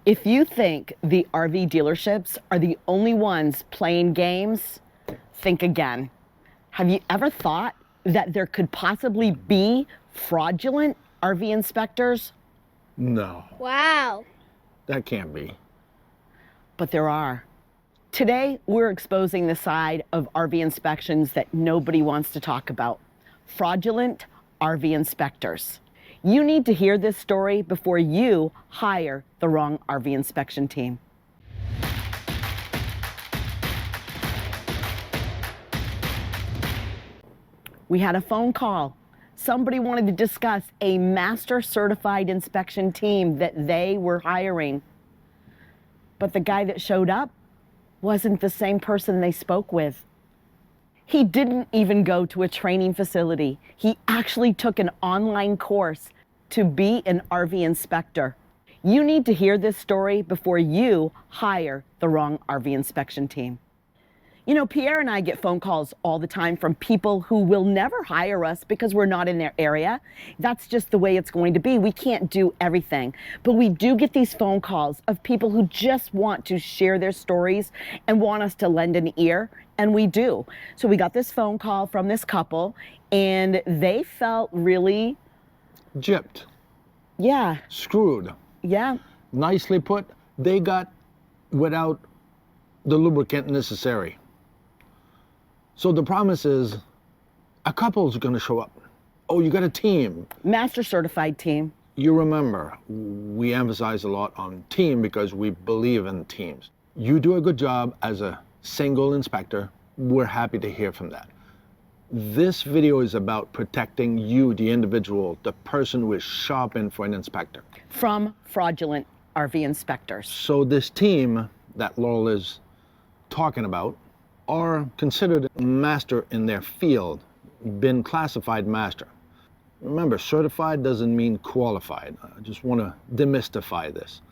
If you think the RV dealerships are the only ones playing games, think again. Have you ever thought that there could possibly be fraudulent RV inspectors? No, Wow. that can't be. But there are. Today, we're exposing the side of RV inspections that nobody wants to talk about. Fraudulent RV inspectors. You need to hear this story before you hire the wrong RV inspection team. We had a phone call. Somebody wanted to discuss a master certified inspection team that they were hiring. But the guy that showed up wasn't the same person they spoke with. He didn't even go to a training facility. He actually took an online course to be an RV inspector. You need to hear this story before you hire the wrong RV inspection team. You know, Pierre and I get phone calls all the time from people who will never hire us because we're not in their area. That's just the way it's going to be. We can't do everything. But we do get these phone calls of people who just want to share their stories and want us to lend an ear, and we do. So we got this phone call from this couple, and they felt really... Gypped. Yeah. Screwed. Yeah. Nicely put. They got without the lubricant necessary. So the promise is a couple's going to show up. Oh, you got a team. Master certified team. You remember, we emphasize a lot on team because we believe in teams. You do a good job as a single inspector. We're happy to hear from that. This video is about protecting you, the individual, the person who is shopping for an inspector. From fraudulent RV inspectors. So this team that Laurel is talking about are considered master in their field, been classified master. Remember, certified doesn't mean qualified. I just want to demystify this.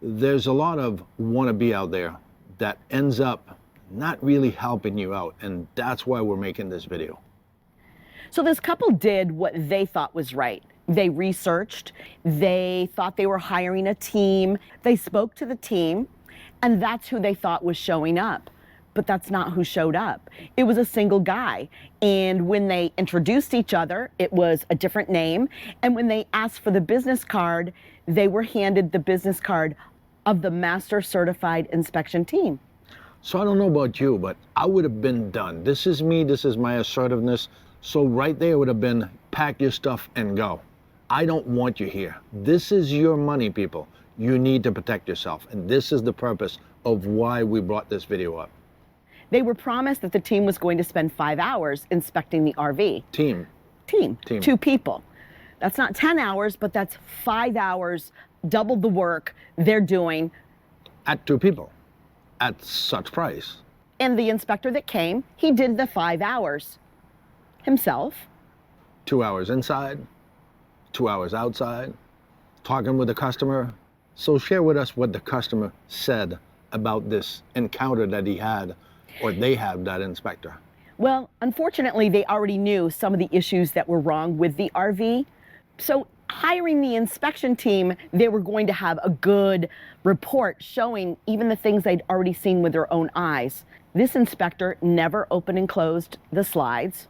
There's a lot of wannabe out there that ends up not really helping you out, and that's why we're making this video. So this couple did what they thought was right. They researched, they thought they were hiring a team, they spoke to the team, and that's who they thought was showing up. But that's not who showed up. It was a single guy. And when they introduced each other, it was a different name. And when they asked for the business card, they were handed the business card of the master certified inspection team. So I don't know about you, but I would have been done. This is me, this is my assertiveness. So right there would have been pack your stuff and go. I don't want you here. This is your money, people. You need to protect yourself. And this is the purpose of why we brought this video up. They were promised that the team was going to spend 5 hours inspecting the RV. Team. 2 people. That's not 10 hours, but that's 5 hours, double the work they're doing. At 2 people, at such price. And the inspector that came, he did the 5 hours himself. 2 hours inside, 2 hours outside, talking with the customer. So share with us what the customer said about this encounter that he had, or they had, that inspector. Well, unfortunately, they already knew some of the issues that were wrong with the RV. So hiring the inspection team, they were going to have a good report showing even the things they'd already seen with their own eyes. This inspector never opened and closed the slides.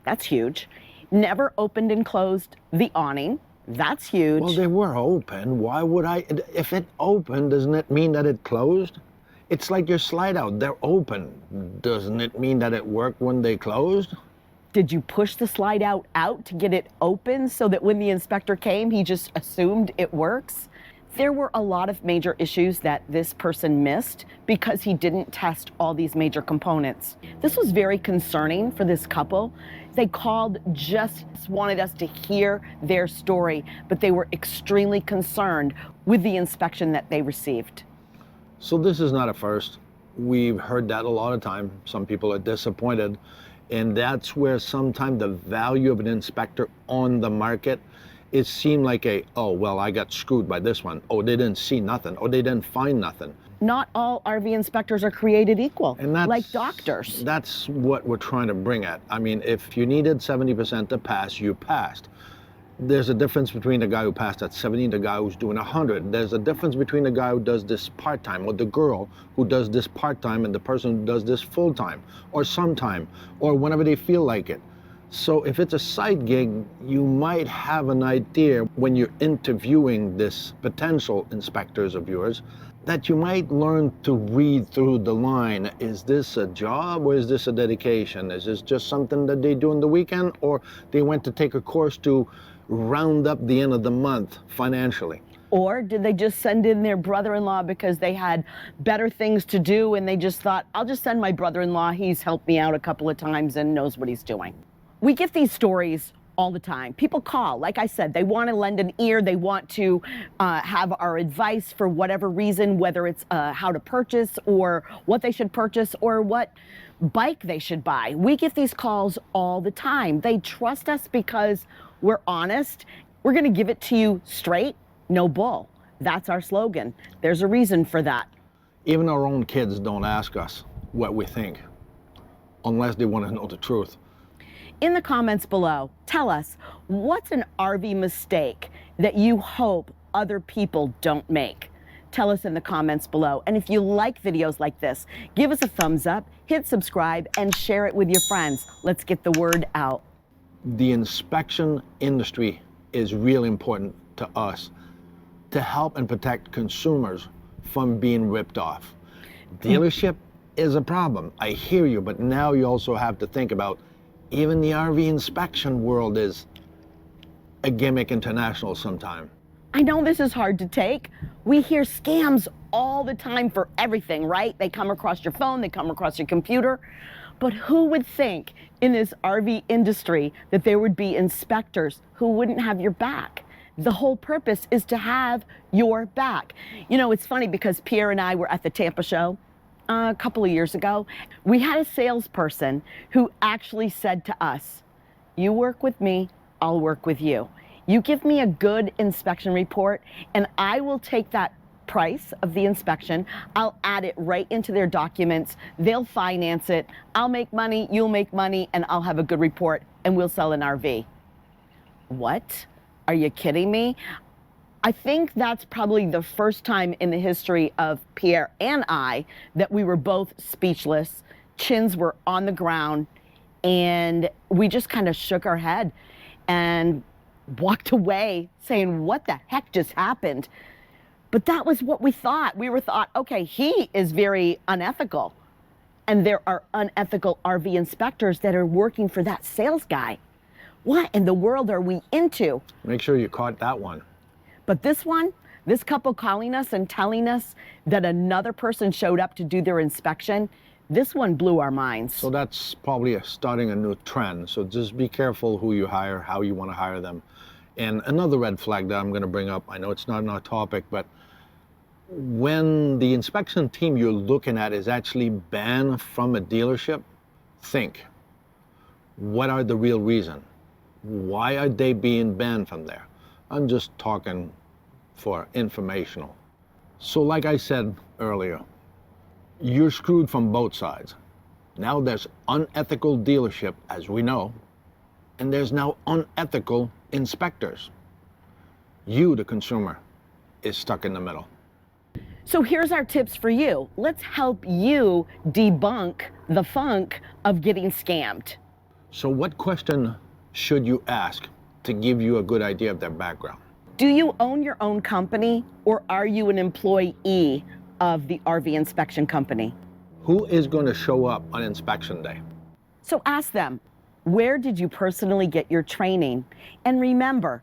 That's huge. Never opened and closed the awning. That's huge. Well, they were open. Why would I? If it opened, doesn't it mean that it closed? It's like your slide out. They're open. Doesn't it mean that it worked when they closed? Did you push the slide out to get it open so that when the inspector came, he just assumed it works? There were a lot of major issues that this person missed because he didn't test all these major components. This was very concerning for this couple. They called, just wanted us to hear their story, but they were extremely concerned with the inspection that they received. So this is not a first. We've heard that a lot of time. Some people are disappointed. And that's where sometimes the value of an inspector on the market, it seemed like oh, well, I got screwed by this one. Oh, they didn't see nothing. Oh, they didn't find nothing. Not all RV inspectors are created equal, and that's, like doctors. That's what we're trying to bring at. I mean, if you needed 70% to pass, you passed. There's a difference between the guy who passed at 70 and the guy who's doing 100. There's a difference between the guy who does this part-time or the girl who does this part-time and the person who does this full-time or sometime or whenever they feel like it. So if it's a side gig, you might have an idea when you're interviewing this potential inspectors of yours that you might learn to read through the line. Is this a job or is this a dedication? Is this just something that they do in the weekend, or they went to take a course to round up the end of the month financially? Or did they just send in their brother-in-law because they had better things to do and they just thought, I'll just send my brother-in-law, he's helped me out a couple of times and knows what he's doing. We get these stories all the time. People call, like I said, they want to lend an ear, they want to have our advice for whatever reason, whether it's how to purchase or what they should purchase or what bike they should buy. We get these calls all the time. They trust us because we're honest. We're going to give it to you straight, no bull. That's our slogan. There's a reason for that. Even our own kids don't ask us what we think unless they want to know the truth. In the comments below, tell us, what's an RV mistake that you hope other people don't make? Tell us in the comments below. And if you like videos like this, give us a thumbs up, hit subscribe, and share it with your friends. Let's get the word out. The inspection industry is really important to us to help and protect consumers from being ripped off. Dealership is a problem. I hear you, but now you also have to think about even the RV inspection world is a gimmick international sometime. I know this is hard to take. We hear scams all the time for everything, right? They come across your phone, they come across your computer. But who would think in this RV industry that there would be inspectors who wouldn't have your back? The whole purpose is to have your back. You know, it's funny because Pierre and I were at the Tampa show a couple of years ago. We had a salesperson who actually said to us, you work with me, I'll work with you. You give me a good inspection report and I will take that price of the inspection, I'll add it right into their documents, they'll finance it, I'll make money, you'll make money, and I'll have a good report and we'll sell an RV. What? Are you kidding me? I think that's probably the first time in the history of Pierre and I that we were both speechless, chins were on the ground, and we just kind of shook our head and walked away saying, what the heck just happened? But that was what we thought. We were thought, okay, he is very unethical. And there are unethical RV inspectors that are working for that sales guy. What in the world are we into? Make sure you caught that one. But this one, this couple calling us and telling us that another person showed up to do their inspection, this one blew our minds. So that's probably starting a new trend. So just be careful who you hire, how you want to hire them. And another red flag that I'm going to bring up, I know it's not on our topic, but when the inspection team you're looking at is actually banned from a dealership, think, what are the real reason? Why are they being banned from there? I'm just talking for informational. So like I said earlier, you're screwed from both sides. Now there's unethical dealership, as we know, and there's now unethical inspectors. You, the consumer, is stuck in the middle. So here's our tips for you. Let's help you debunk the funk of getting scammed. So what question should you ask to give you a good idea of their background? Do you own your own company or are you an employee of the RV inspection company? Who is going to show up on inspection day? So ask them, where did you personally get your training? And remember,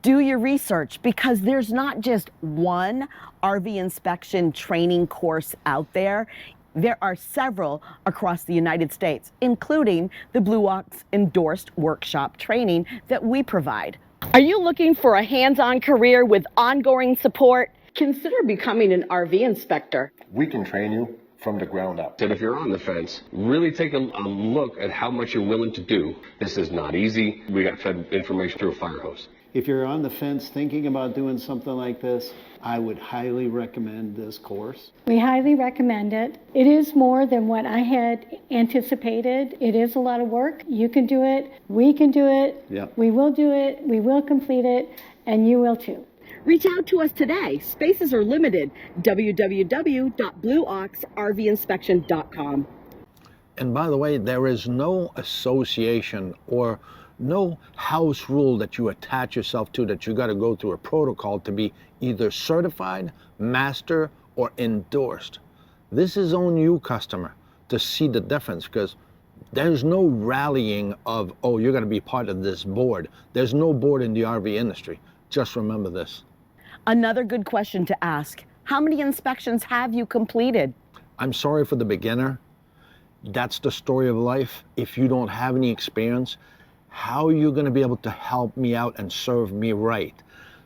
do your research because there's not just one RV inspection training course out there. There are several across the United States, including the Blue Ox endorsed workshop training that we provide. Are you looking for a hands-on career with ongoing support? Consider becoming an RV inspector. We can train you from the ground up. And if you're on the fence, really take a look at how much you're willing to do. This is not easy. We got fed information through a fire hose. If you're on the fence thinking about doing something like this, I would highly recommend this course. We highly recommend it. It is more than what I had anticipated. It is a lot of work. You can do it. We can do it. Yep. We will do it. We will complete it. And you will too. Reach out to us today. Spaces are limited. www.blueoxrvinspection.com. And by the way, there is no association or no house rule that you attach yourself to that you got to go through a protocol to be either certified, master, or endorsed. This is on you, customer, to see the difference, because there's no rallying of, oh, you're going to be part of this board. There's no board in the RV industry. Just remember this. Another good question to ask: how many inspections have you completed? I'm sorry for the beginner. That's the story of life. If you don't have any experience, how are you going to be able to help me out and serve me right?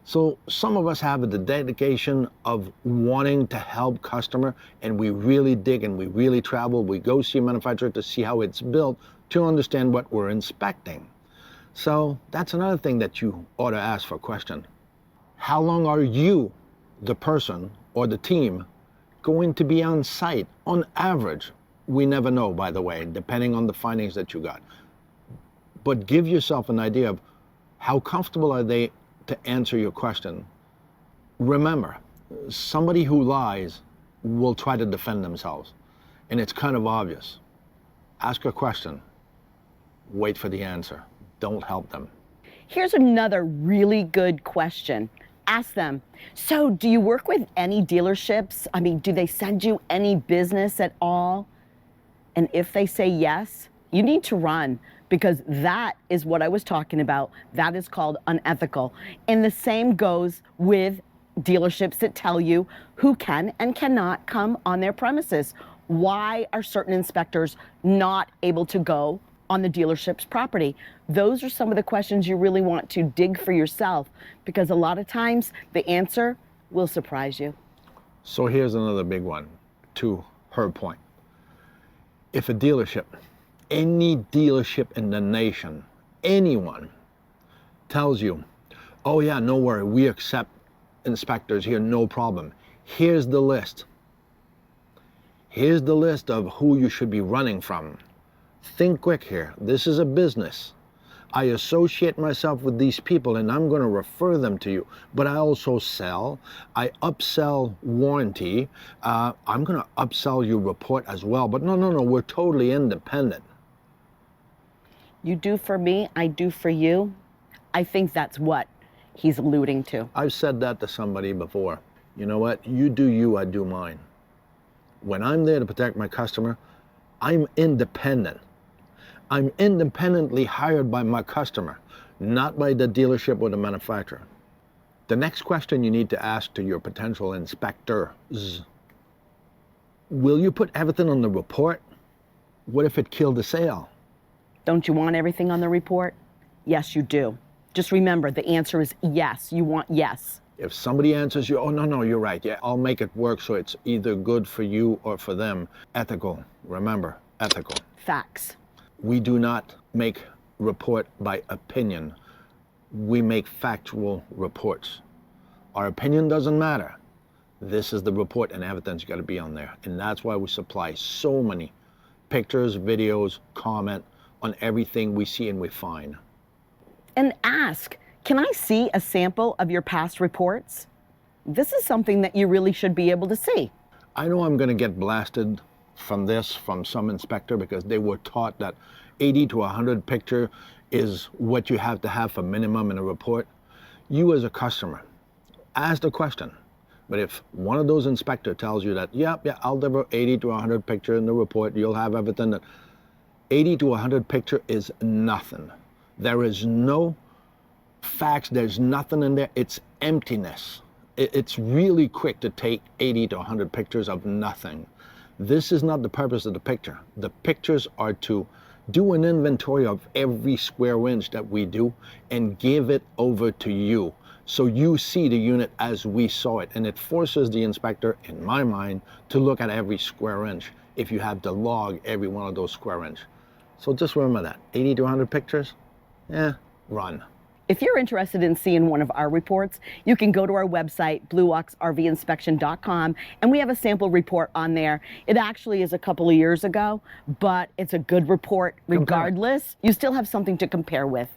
So some of us have the dedication of wanting to help customer, and we really dig and we really travel. We go see a manufacturer to see how it's built to understand what we're inspecting. So that's another thing that you ought to ask for a question. How long are you, the person or the team, going to be on site? On average, we never know, by the way, depending on the findings that you got. But give yourself an idea of how comfortable are they to answer your question. Remember, somebody who lies will try to defend themselves, and it's kind of obvious. Ask a question. Wait for the answer. Don't help them. Here's another really good question. Ask them, so do you work with any dealerships? I mean, do they send you any business at all? And if they say yes, you need to run, because that is what I was talking about. That is called unethical. And the same goes with dealerships that tell you who can and cannot come on their premises. Why are certain inspectors not able to go on the dealership's property? Those are some of the questions you really want to dig for yourself, because a lot of times the answer will surprise you. So here's another big one to her point. If a dealership, any dealership in the nation, anyone tells you, oh yeah, no worry, we accept inspectors here, no problem. Here's the list. Here's the list of who you should be running from. Think quick here. This is a business. I associate myself with these people and I'm going to refer them to you. But I also sell. I upsell warranty. I'm going to upsell your report as well. But no, we're totally independent. You do for me, I do for you. I think that's what he's alluding to. I've said that to somebody before. You know what? You do you, I do mine. When I'm there to protect my customer, I'm independent. I'm independently hired by my customer, not by the dealership or the manufacturer. The next question you need to ask to your potential inspectors: will you put everything on the report? What if it killed the sale? Don't you want everything on the report? Yes, you do. Just remember, the answer is yes. You want yes. If somebody answers you, oh, no, you're right. Yeah, I'll make it work so it's either good for you or for them. Ethical. Remember, ethical. Facts. We do not make report by opinion. We make factual reports. Our opinion doesn't matter. This is the report, and evidence got to be on there. And that's why we supply so many pictures, videos, comment on everything we see and we find. And ask, can I see a sample of your past reports? This is something that you really should be able to see. I know I'm going to get blasted from this from some inspector because they were taught that 80 to 100 picture is what you have to have for minimum in a report. You as a customer, ask the question. But if one of those inspector tells you that, yeah, I'll deliver 80 to 100 picture in the report, you'll have everything, that 80 to 100 picture is nothing. There is no facts, there's nothing in there, it's emptiness. It's really quick to take 80 to 100 pictures of nothing. This is not the purpose of the picture. The pictures are to do an inventory of every square inch that we do and give it over to you, so you see the unit as we saw it. And it forces the inspector, in my mind, to look at every square inch if you have to log every one of those square inch. So just remember that, 80 to 100 pictures, run. If you're interested in seeing one of our reports, you can go to our website, blueoxrvinspection.com, and we have a sample report on there. It actually is a couple of years ago, but it's a good report regardless. You still have something to compare with.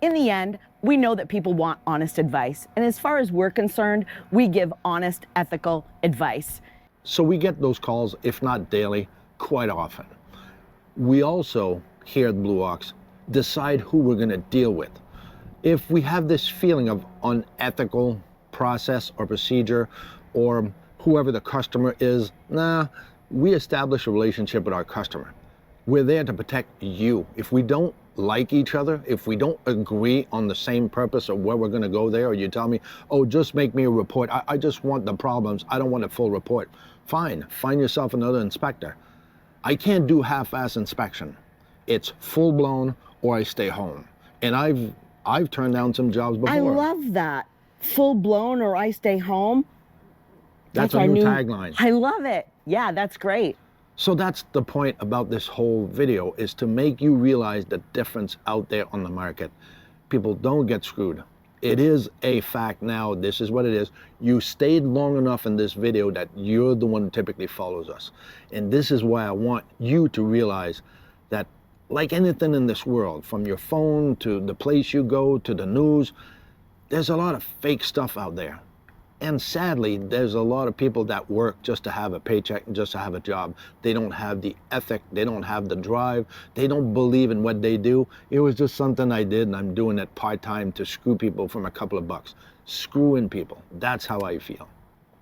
In the end, we know that people want honest advice, and as far as we're concerned, we give honest, ethical advice. So we get those calls, if not daily, quite often. We also, here at Blue Ox, decide who we're going to deal with. If we have this feeling of unethical process or procedure, or whoever the customer is, we establish a relationship with our customer. We're there to protect you. If we don't like each other, if we don't agree on the same purpose of where we're going to go there, or you tell me, oh, just make me a report. I just want the problems. I don't want a full report. Fine, find yourself another inspector. I can't do half-ass inspection. It's full-blown or I stay home. And I've turned down some jobs before. I love that. Full blown or I stay home. That's our new tagline. I love it. Yeah, that's great. So that's the point about this whole video, is to make you realize the difference out there on the market. People don't get screwed. It is a fact now. This is what it is. You stayed long enough in this video that you're the one who typically follows us. And this is why I want you to realize that, like anything in this world, from your phone to the place you go to the news, there's a lot of fake stuff out there. And sadly, there's a lot of people that work just to have a paycheck and just to have a job. They don't have the ethic, they don't have the drive, they don't believe in what they do. It was just something I did, and I'm doing it part-time to screw people from a couple of bucks. Screwing people, that's how I feel.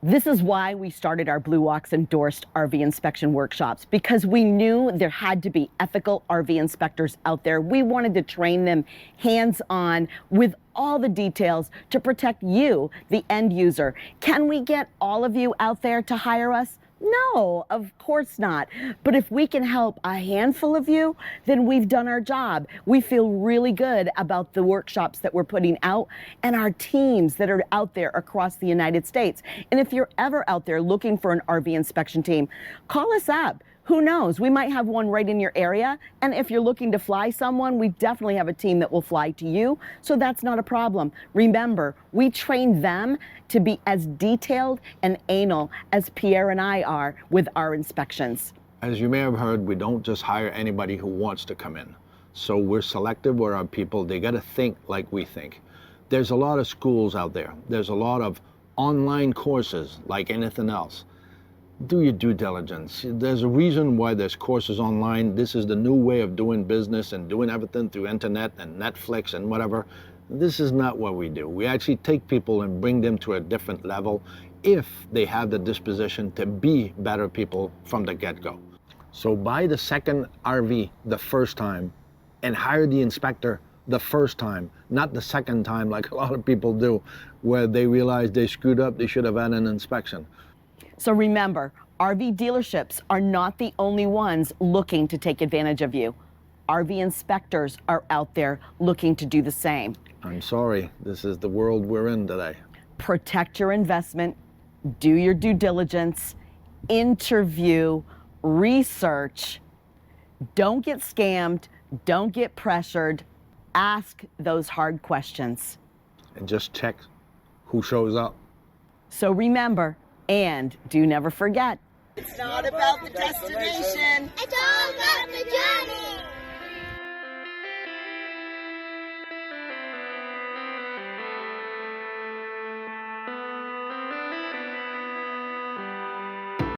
This is why we started our Blue Ox endorsed RV inspection workshops, because we knew there had to be ethical RV inspectors out there. We wanted to train them hands-on with all the details to protect you, the end user. Can we get all of you out there to hire us? No, of course not. But if we can help a handful of you, then we've done our job. We feel really good about the workshops that we're putting out and our teams that are out there across the United States. And if you're ever out there looking for an RV inspection team, call us up. Who knows? We might have one right in your area. And if you're looking to fly someone, we definitely have a team that will fly to you. So that's not a problem. Remember, we train them to be as detailed and anal as Pierre and I are with our inspections. As you may have heard, we don't just hire anybody who wants to come in. So we're selective with our people. They got to think like we think. There's a lot of schools out there. There's a lot of online courses like anything else. Do your due diligence. There's a reason why there's courses online. This is the new way of doing business and doing everything through internet and Netflix and whatever. This is not what we do. We actually take people and bring them to a different level if they have the disposition to be better people from the get-go. So buy the second RV the first time and hire the inspector the first time, not the second time like a lot of people do, where they realize they screwed up, they should have had an inspection. So remember, RV dealerships are not the only ones looking to take advantage of you. RV inspectors are out there looking to do the same. I'm sorry, this is the world we're in today. Protect your investment, do your due diligence, interview, research. Don't get scammed, don't get pressured. Ask those hard questions. And just check who shows up. So remember, and do never forget, it's not about the destination. It's all about